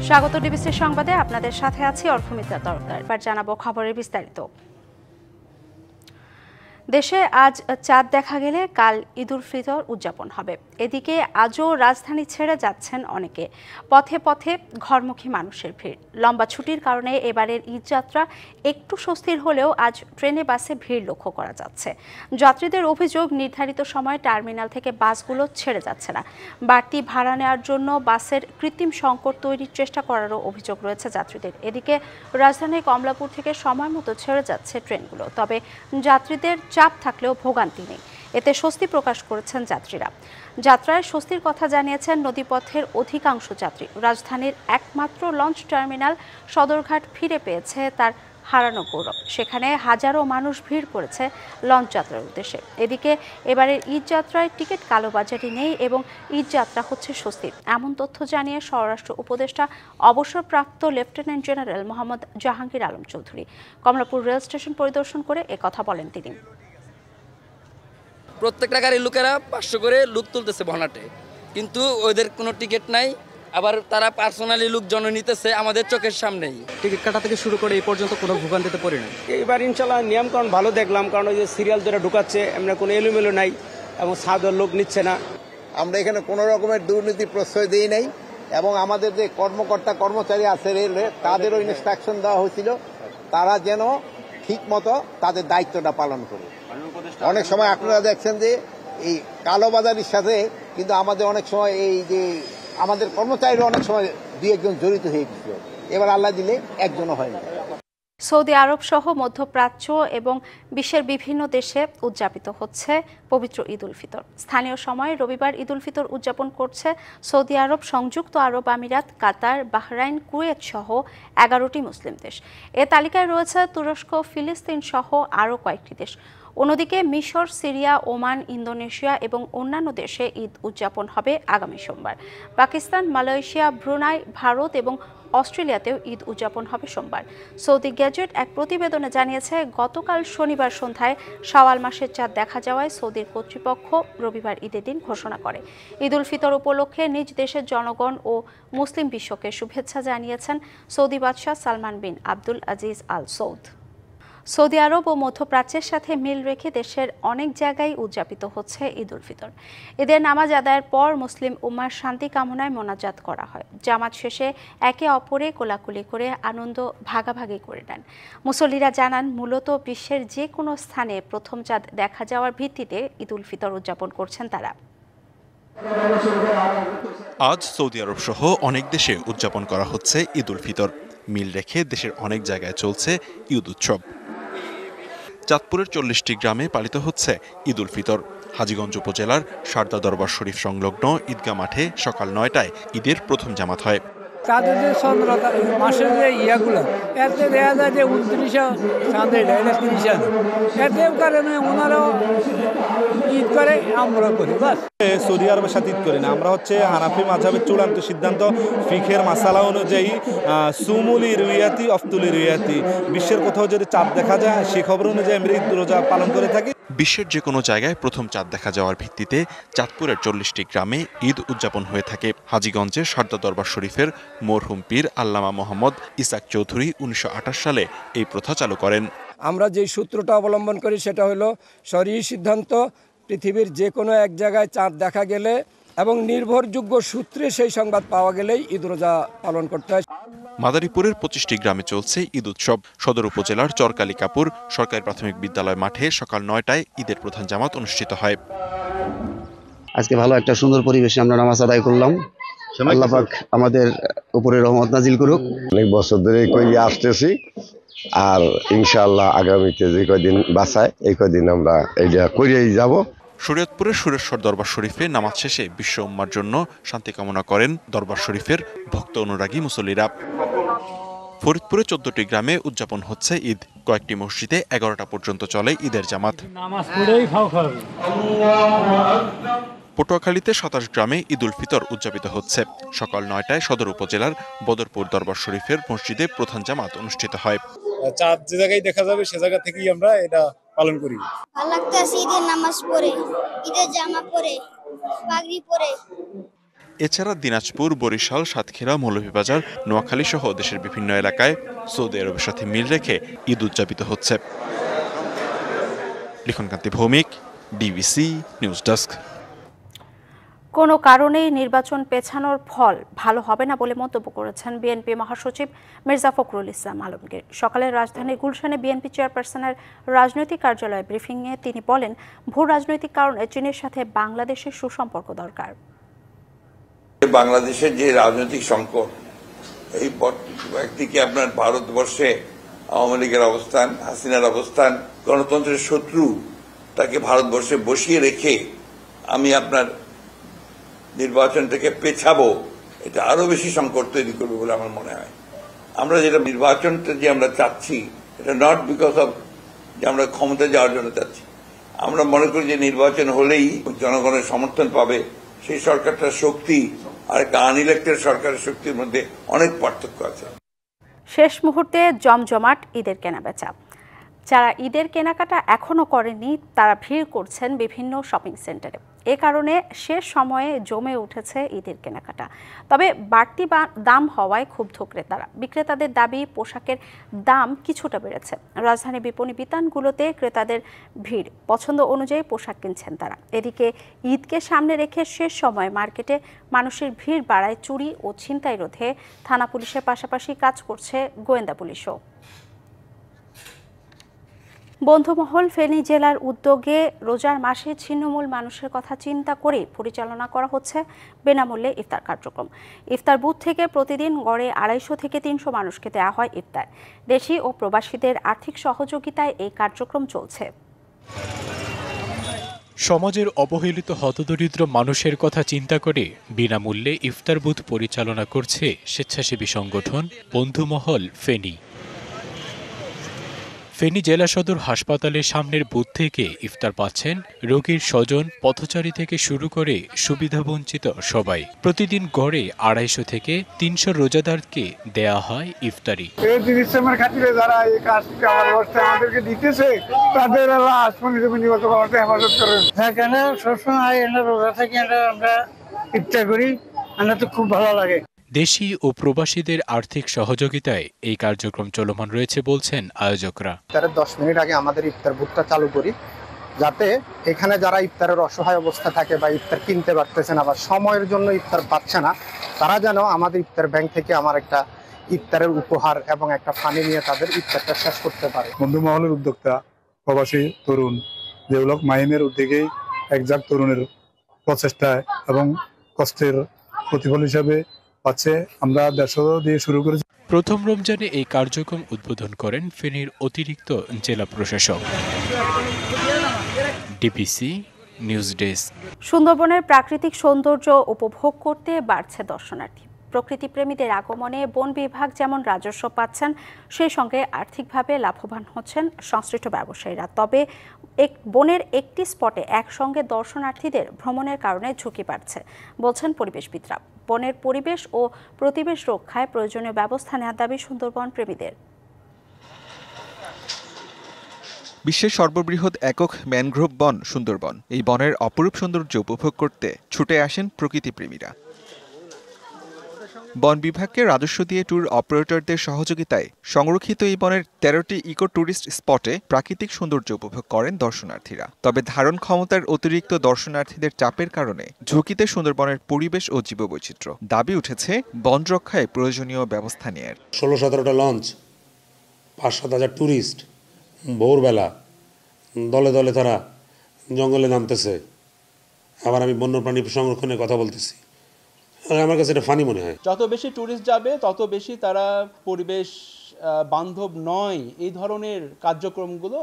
স্বাগত ডিবিসি সংবাদে আপনাদের সাথে আছি অর্থমিতা তরফদার। এবার জানাবো খবরের বিস্তারিত। দেশে আজ চাঁদ দেখা গেলে কাল ঈদুল ফিতর উদযাপন হবে। এদিকে আজও রাজধানী ছেড়ে যাচ্ছেন অনেকে। পথে পথে ঘরমুখী মানুষের ভিড়। লম্বা ছুটির কারণে এবারের ঈদ যাত্রা একটু স্বস্তির হলেও আজ ট্রেনে বাসে ভিড় লক্ষ্য করা যাচ্ছে। যাত্রীদের অভিযোগ, নির্ধারিত সময় টার্মিনাল থেকে বাসগুলো ছেড়ে যাচ্ছে না। বাড়তি ভাড়া নেওয়ার জন্য বাসের কৃত্রিম সংকট তৈরির চেষ্টা করারও অভিযোগ রয়েছে যাত্রীদের। এদিকে রাজধানীর কমলাপুর থেকে সময় মতো ছেড়ে যাচ্ছে ট্রেনগুলো, তবে যাত্রীদের চাপ থাকলেও ভোগান্তি নেই। এতে স্বস্তি প্রকাশ করেছেন যাত্রীরা। যাত্রায় স্বস্তির কথা জানিয়েছেন নদীপথের অধিকাংশ যাত্রী। রাজধানীর একমাত্র লঞ্চ টার্মিনাল সদরঘাট ফিরে পেয়েছে তার হারানো গৌরব। সেখানে হাজারো মানুষ ভিড় করেছে লঞ্চ যাত্রার উদ্দেশ্যে। এদিকে এবারের ঈদ যাত্রায় টিকিট কালোবাজারি নেই এবং ঈদ যাত্রা হচ্ছে স্বস্তির, এমন তথ্য জানিয়ে স্বরাষ্ট্র উপদেষ্টা অবসরপ্রাপ্ত lieutenant general Mohammad Jahangir Alam Chowdhury Kamalapur rail station পরিদর্শন করে একথা বলেন তিনি। প্রত্যেকটা গাড়ির লোকেরা 500 করে লুক তুলতেছে বহনাটে, কিন্তু ওদের কোনো টিকিট নাই। আবার তারা পার্সোনালি লোকজন নিতেছে আমাদের চোখের সামনেই। টিকিট কাটা থেকে শুরু করে এই পর্যন্ত কোনো ভোগান্তিতে পড়ে না। এবার ইনশাল্লাহ নিয়মকানুন ভালো দেখলাম, কারণ ওই যে সিরিয়াল যেটা ঢুকাচ্ছে এমনি কোনো এলোমেলো নাই এবং সাধারণ লোক নিচ্ছে না। আমরা এখানে কোনো রকমের দুর্নীতি প্রশ্রয় দিই নাই এবং আমাদের যে কর্মকর্তা কর্মচারী আছে রেলে তাদেরও ইনস্ট্রাকশন দেওয়া হয়েছিল তারা যেন ঠিক মতো তাদের দায়িত্বটা পালন করে। অনেক সময় আপনারা দেখছেন যে এই কালোবাজারির সাথে কিন্তু আমাদের অনেক সময় এই যে আমাদের কর্মচারীরা অনেক সময় দুই একজন জড়িত হয়ে গেছিল, এবার আল্লাহ দিলে একজনও হয় না। সৌদি আরব সহ মধ্যপ্রাচ্য এবং বিশ্বের বিভিন্ন দেশে উদযাপিত হচ্ছে পবিত্র ঈদুল ফিতর। স্থানীয় সময় রবিবার ঈদুল ফিতর উদযাপন করছে সৌদি আরব, সংযুক্ত আরব আমিরাত, কাতার, বাহরাইন, কুয়েত সহ 11টি মুসলিম দেশ। এ তালিকায় রয়েছে তুরস্ক, ফিলিস্তিন সহ আরও কয়েকটি দেশ। অন্যদিকে মিশর, সিরিয়া, ওমান, ইন্দোনেশিয়া এবং অন্যান্য দেশে ঈদ উদযাপন হবে আগামী সোমবার। পাকিস্তান, মালয়েশিয়া, ব্রুনাই, ভারত এবং অস্ট্রেলিয়াতেও ঈদ উদযাপন হবে সোমবার। সৌদি গ্যাজেট এক প্রতিবেদনে জানিয়েছে, গতকাল শনিবার সন্ধ্যায় শাওয়াল মাসের চাঁদ দেখা যাওয়ায় সৌদির কর্তৃপক্ষ রবিবার ঈদের দিন ঘোষণা করে। ঈদুল ফিতর উপলক্ষে নিজ দেশের জনগণ ও মুসলিম বিশ্বকে শুভেচ্ছা জানিয়েছেন সৌদি বাদশাহ সালমান বিন আব্দুল আজিজ আল সৌদ। সৌদি আরব ও মধ্যপ্রাচ্যের সাথে মিল রেখে দেশের অনেক জায়গায় উদযাপিত হচ্ছে ঈদুল ফিতর। ঈদের নামাজ আদায়ের পর মুসলিম উম্মার শান্তি কামনায় মোনাজাত করা হয়। জামাত শেষে একে অপরে কোলাকুলি করে আনন্দ ভাগাভাগি করে নেন। মুসল্লিরা জানান, মূলত বিশ্বের যে কোনো স্থানে প্রথম চাঁদ দেখা যাওয়ার ভিত্তিতে ঈদুল ফিতর উদযাপন করছেন তারা। আজ সৌদি আরব সহ অনেক দেশে উদযাপন করা হচ্ছে ঈদুল ফিতর। মিল রেখে দেশের অনেক জায়গায় চলছে ঈদ উৎসব। চাঁদপুরের 40টি গ্রামে পালিত হচ্ছে ঈদুল ফিতর। হাজীগঞ্জ উপজেলার শারদা দরবার শরীফ সংলগ্ন ঈদগাহ মাঠে সকাল 9টায় ঈদের প্রথম জামাত হয়। তাদের যে চন্দ্রতা মাসের যে ইয়াগুলো এতে দেখা যায় যে 29 চাঁদে 30 এতে কারণে ওনারাও ঈদ করে, আমরা করি। বাস সৌদি আরবের সাথে ঈদ করি না, আমরা হচ্ছে হানাফি মাযহাবের চূড়ান্ত সিদ্ধান্ত ফিখের মাসালা অনুযায়ী সুমুলি রুয়াতি অফতুলি রুয়াতি, বিশ্বের কোথাও যদি চাঁদ দেখা যায় সে খবর অনুযায়ী আমরা ঈদ রোজা পালন করে থাকি। বিশ্বের যে কোনো জায়গায় প্রথম চাঁদ দেখা যাওয়ার ভিত্তিতে চাঁদপুরের 40টি গ্রামে ঈদ উদযাপন হয়ে থাকে। হাজীগঞ্জের শারদা দরবার শরীফের মরহুম পীর আল্লামা মোহাম্মদ ইসাক চৌধুরী 1928 সালে এই প্রথা চালু করেন। আমরা যে সূত্রটা অবলম্বন করি সেটা হলো শরঈ সিদ্ধান্ত, পৃথিবীর যে কোনো এক জায়গায় চাঁদ দেখা গেলে এবং নির্ভরযোগ্য সূত্রে সেই সংবাদ পাওয়া গেলেই ঈদ রোজা পালন করতে হয়। মাদারীপুরের 25টি গ্রামে চলছে ঈদ উৎসব। সদর উপজেলার চরকালিকাপুর সরকারি প্রাথমিক বিদ্যালয় মাঠে সকাল 9টায় ঈদের প্রধান জামাত অনুষ্ঠিত হয়। আজকে ভালো একটা সুন্দর পরিবেশে আমরা নামাজ আদায় করলাম। আল্লাহ পাক আমাদের উপরে রহমত নাজিল করুক। অনেক বছর ধরে কই আসতেছি, আর ইনশাআল্লাহ আগামীতে যে কয়দিন বাঁচায় এই কয়দিন আমরা এইটা করেই যাব। শরীয়তপুরের সুরেশ্বর দরবার শরীফে নামাজ শেষে বিশ্ব উম্মার জন্য শান্তি কামনা করেন দরবার শরীফের ভক্ত অনুরাগী মুসল্লিরা। ফরিদপুরে 14টি গ্রামে উদযাপন হচ্ছে ঈদ। কয়েকটি মসজিদে 11টা পর্যন্ত চলে ঈদের জামাত। পটুয়াখালীতে 27 গ্রামে ঈদুল ফিতর উদযাপিত হচ্ছে। সকাল 9টায় সদর উপজেলার বদরপুর দরবার শরীফের মসজিদে প্রধান জামাত অনুষ্ঠিত হয়। চাঁদ যে জায়গায় দেখা যাবে সে জায়গা থেকেই আমরা এটা পালন করি। ভালো লাগতেছে ঈদের নামাজ পড়ে, ঈদের জামা পরে, পাগড়ি পরে। এছাড়া দিনাজপুর, বরিশাল, সাতক্ষীরা, মৌলভীবাজার, নোয়াখালী সহ দেশের বিভিন্ন এলাকায় সৌদি আরবের সাথে মিল রেখে ঈদ উদযাপিত হচ্ছে। লিখনকান্তি ভৌমিক, ডিবিসি নিউজ ডেস্ক। কোনো কারণেই নির্বাচন পেছানোর ফল ভালো হবে না বলে মন্তব্য করেছেন বিএনপি মহাসচিব মির্জা ফখরুল ইসলাম আলমগীর। সকালে রাজধানীর গুলশানে বিএনপি চেয়ারপারসনের রাজনৈতিক কার্যালয়ে ব্রিফিংয়ে তিনি বলেন, ভূ রাজনৈতিক কারণে চীনের সাথে বাংলাদেশের সুসম্পর্ক দরকার। বাংলাদেশের যে রাজনৈতিক সংকট, এই একদিকে আপনার ভারতবর্ষে আওয়ামী লীগের অবস্থান, হাসিনার অবস্থান, গণতন্ত্রের শত্রু তাকে ভারতবর্ষে বসিয়ে রেখে আমি আপনার নির্বাচনটাকে পেছাবো, এটা আরো বেশি সংকট তৈরি করবে বলে আমার মনে হয়। আমরা যেটা নির্বাচনটা যে আমরা চাচ্ছি, এটা নট বিকজ অফ যে আমরা ক্ষমতা যাওয়ার জন্য চাচ্ছি। আমরা মনে করি যে নির্বাচন হলেই জনগণের সমর্থন পাবে, সেই সরকারটার শক্তি আর একটা আনইলেক্টেড সরকারের শক্তির মধ্যে অনেক পার্থক্য আছে। শেষ মুহূর্তে জমজমাট ঈদের কেনাবেচা। যারা ঈদের কেনাকাটা এখনো করেনি তারা ভিড় করছেন বিভিন্ন শপিং সেন্টারে। এ কারণে শেষ সময়ে জমে উঠেছে ঈদের কেনাকাটা। তবে বাড়তি দাম হওয়ায় ক্ষুব্ধ ক্রেতারা। বিক্রেতাদের দাবি, পোশাকের দাম কিছুটা বেড়েছে। রাজধানী বিপণী বিতানগুলোতে ক্রেতাদের ভিড়, পছন্দ অনুযায়ী পোশাক কিনছেন তারা। এদিকে ঈদকে সামনে রেখে শেষ সময় মার্কেটে মানুষের ভিড় বাড়ায় চুরি ও ছিনতাই রোধে থানা পুলিশের পাশাপাশি কাজ করছে গোয়েন্দা পুলিশও। বন্ধুমহল ফেনী জেলার উদ্যোগে রোজার মাসে ছিন্নমূল মানুষের কথা চিন্তা করে পরিচালনা করা হচ্ছে বিনামূল্যে ইফতার কার্যক্রম। ইফতার বুথ থেকে প্রতিদিন গড়ে 250 থেকে 300 মানুষকে দেওয়া হয় ইফতার। দেশি ও প্রবাসীদের আর্থিক সহযোগিতায় এই কার্যক্রম চলছে। সমাজের অবহেলিত হতদরিদ্র মানুষের কথা চিন্তা করে বিনামূল্যে ইফতার বুথ পরিচালনা করছে স্বেচ্ছাসেবী সংগঠন বন্ধুমহল ফেনী। ফেনী জেলা সদর হাসপাতালের সামনের বুথ থেকে ইফতার পাচ্ছেন রোগীর স্বজন, পথচারী থেকে শুরু করে সুবিধাবঞ্চিত সবাই। প্রতিদিন গড়ে 250 থেকে 300 রোজাদারকে দেয়া হয় ইফতারি। যারা এই কাজটা আমাদেরকে দিতেছে তাদের হেফাজত করেন। হ্যাঁ, কেন সবসময় রোজা থেকে আমরা ইফতার করি, আমরা তো খুব ভালো লাগে। দেশি ও প্রবাসীদের আর্থিক সহযোগিতায় এই কার্যক্রম চলমান রয়েছে বলছেন আয়োজকরা। 10 মিনিট আগে আমাদের ইফতার বুথটা চালু করি, যাতে এখানে যারা ইফতারের অসহায় অবস্থা থাকে বা ইফতার কিনতে পারতেছে না বা সময়ের জন্য ইফতার পাচ্ছে না, তারা যেন আমাদের ইফতার ব্যাংক থেকে আমার একটা ইফতারের উপহার এবং একটা ফানি নিয়ে তাদের ইফতারটা শেষ করতে পারে। বন্ধুমহলের উদ্যোক্তা প্রবাসী তরুণ যেগুলো মাইনের উদ্যোগেই একজাক তরুণের প্রচেষ্টায় এবং কষ্টের প্রতিফল হিসাবে পাচ্ছে। আমরা 150 দিয়ে শুরু করেছি। প্রথম রমজানে এই কার্যক্রম উদ্বোধন করেন ফেনীর অতিরিক্ত জেলা প্রশাসক। DBC news desk. সুন্দরবনের প্রাকৃতিক সৌন্দর্য উপভোগ করতে বাড়ছে দর্শনার্থী। প্রকৃতিপ্রেমীদের আগমনে বন বিভাগ যেমন রাজস্ব পাচ্ছেন, সেই সঙ্গে আর্থিকভাবে লাভবান হচ্ছেন সংশ্লিষ্ট ব্যবসায়ীরা। তবে বনের একটি স্পটে একসঙ্গে দর্শনার্থীদের ভ্রমণের কারণে ঝুঁকি বাড়ছে বলছেন পরিবেশবিদরা। বনের পরিবেশ ও প্রতিবেশ রক্ষায় প্রয়োজনীয় ব্যবস্থা নেওয়ার দাবি সুন্দরবন প্রেমীদের। বিশ্বের সর্ববৃহৎ একক ম্যানগ্রোভ বন সুন্দরবন। এই বনের অপরূপ সৌন্দর্য উপভোগ করতে ছুটে আসেন প্রকৃতিপ্রেমীরা। বন বিভাগকে রাজস্ব দিয়ে ট্যুর অপারেটরদের সহযোগিতায় সংরক্ষিত এই বনের 13টি ইকো ট্যুরিস্ট স্পটে প্রাকৃতিক সৌন্দর্য উপভোগ করেন দর্শনার্থীরা। তবে ধারণ ক্ষমতার অতিরিক্ত দর্শনার্থীদের চাপের কারণে ঝুঁকিতে সুন্দরবনের পরিবেশ ও জীববৈচিত্র্য। দাবি উঠেছে বন রক্ষায় প্রয়োজনীয় ব্যবস্থা নেয়ার। 16-17টা লঞ্চ, 5-7 হাজার ট্যুরিস্ট ভোরবেলা দলে দলে তারা জঙ্গলে নামতেছে। আবার আমি বন্যপ্রাণী সংরক্ষণের কথা বলতেছি, আমার কাছে এটা ফানি মনে হয়। যত বেশি ট্যুরিস্ট যাবে তত বেশি তারা পরিবেশ বান্ধব নয় এই ধরনের কার্যক্রমগুলো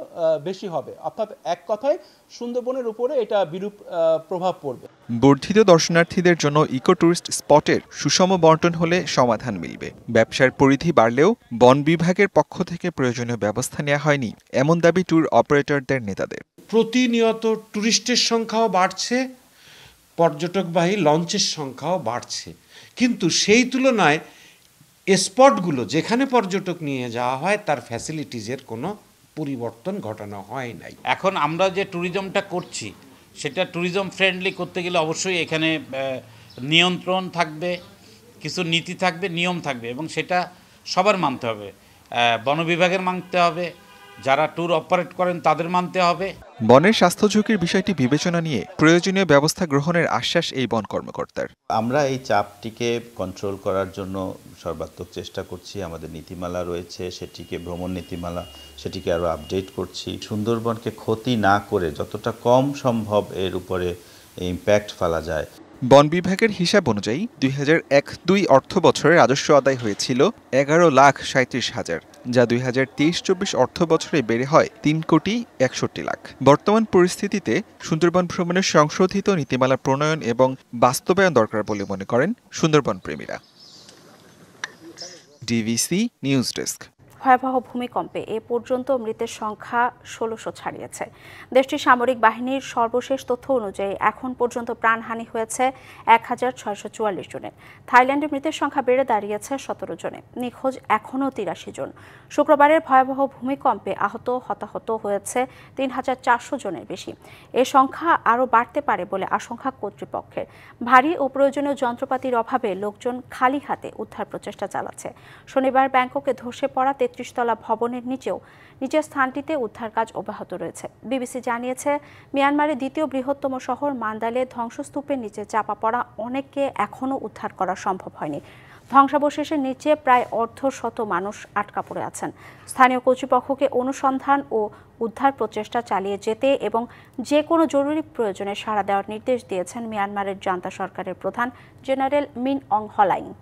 বেশি হবে। অর্থাৎ এক কথায় সুন্দরবনের উপরে এটা বিরূপ প্রভাব পড়বে। বর্ধিত দর্শনার্থীদের জন্য ইকো ট্যুরিস্ট স্পটের সুষম বণ্টন হলে সমাধান মিলবে। ব্যবসার পরিধি বাড়লেও বন বিভাগের পক্ষ থেকে প্রয়োজনীয় ব্যবস্থা নেওয়া হয়নি, এমন দাবি ট্যুর অপারেটরদের নেতাদের। প্রতিনিয়ত ট্যুরিস্টের সংখ্যাও বাড়ছে, পর্যটকবাহী লঞ্চের সংখ্যাও বাড়ছে, কিন্তু সেই তুলনায় স্পটগুলো যেখানে পর্যটক নিয়ে যাওয়া হয় তার ফ্যাসিলিটিজের কোনো পরিবর্তন ঘটানো হয় নাই। এখন আমরা যে ট্যুরিজমটা করছি সেটা ট্যুরিজম ফ্রেন্ডলি করতে গেলে অবশ্যই এখানে নিয়ন্ত্রণ থাকবে, কিছু নীতি থাকবে, নিয়ম থাকবে এবং সেটা সবার মানতে হবে। বন বিভাগের মানতে হবে, যারা ট্যুর অপারেট করেন তাদের মানতে হবে। বনের স্বাস্থ্য ঝুঁকির বিষয়টি বিবেচনা নিয়ে প্রয়োজনীয় ব্যবস্থা গ্রহণের আশ্বাস এই বন কর্মকর্তার। আমরা এই চাপটিকে কন্ট্রোল করার জন্য সর্বাত্মক চেষ্টা করছি। আমাদের নীতিমালা রয়েছে, সেটিকে ভ্রমণ নীতিমালা, সেটিকে আরও আপডেট করছি। সুন্দরবনকে ক্ষতি না করে যতটা কম সম্ভব এর উপরে ইম্প্যাক্ট ফেলা যায়। বন বিভাগের হিসাব অনুযায়ী 2001-02 অর্থ বছরে রাজস্ব আদায় হয়েছিল 11,37,000, যা 2023-24 অর্থ বছরে বেড়ে হয় 3,61,00,000। বর্তমান পরিস্থিতিতে সুন্দরবন ভ্রমণের সংশোধিত নীতিমালা প্রণয়ন এবং বাস্তবায়ন দরকার বলে মনে করেন সুন্দরবন প্রেমীরা। DVC news desk. ভয়াবহ ভূমিকম্পে এ পর্যন্ত মৃতের সংখ্যা 1600 ছাড়িয়েছে। দেশটির সামরিক বাহিনীর সর্বশেষ তথ্য অনুযায়ী এখন পর্যন্ত প্রাণহানি হয়েছে 1644 জনের। থাইল্যান্ডে মৃতের সংখ্যা বেড়ে দাঁড়িয়েছে 17 জনে। নিখোঁজ এখনও 83 জন। শুক্রবারের ভয়াবহ ভূমিকম্পে হতাহত হয়েছে 3400 জনের বেশি। এ সংখ্যা আরও বাড়তে পারে বলে আশঙ্কা কর্তৃপক্ষের। ভারী ও প্রয়োজনীয় যন্ত্রপাতির অভাবে লোকজন খালি হাতে উদ্ধার প্রচেষ্টা চালাচ্ছে। শনিবার ব্যাংককে ধসে পড়া 33 তলা ভবনের নিচের স্থানটিতে উদ্ধার কাজ অব্যাহত রয়েছে। বিবিসি জানিয়েছে, মিয়ানমারের দ্বিতীয় বৃহত্তম শহর মান্দালে ধ্বংসস্তূপের নিচে চাপা পড়া অনেককে এখনও উদ্ধার করা সম্ভব হয়নি। ধ্বংসাবশেষের নিচে প্রায় অর্ধশত মানুষ আটকা পড়ে আছেন। স্থানীয় কর্তৃপক্ষকে অনুসন্ধান ও উদ্ধার প্রচেষ্টা চালিয়ে যেতে এবং যে কোনো জরুরি প্রয়োজনে সাড়া দেওয়ার নির্দেশ দিয়েছেন মিয়ানমারের জান্তা সরকারের প্রধান জেনারেল মিন অং হলাইং।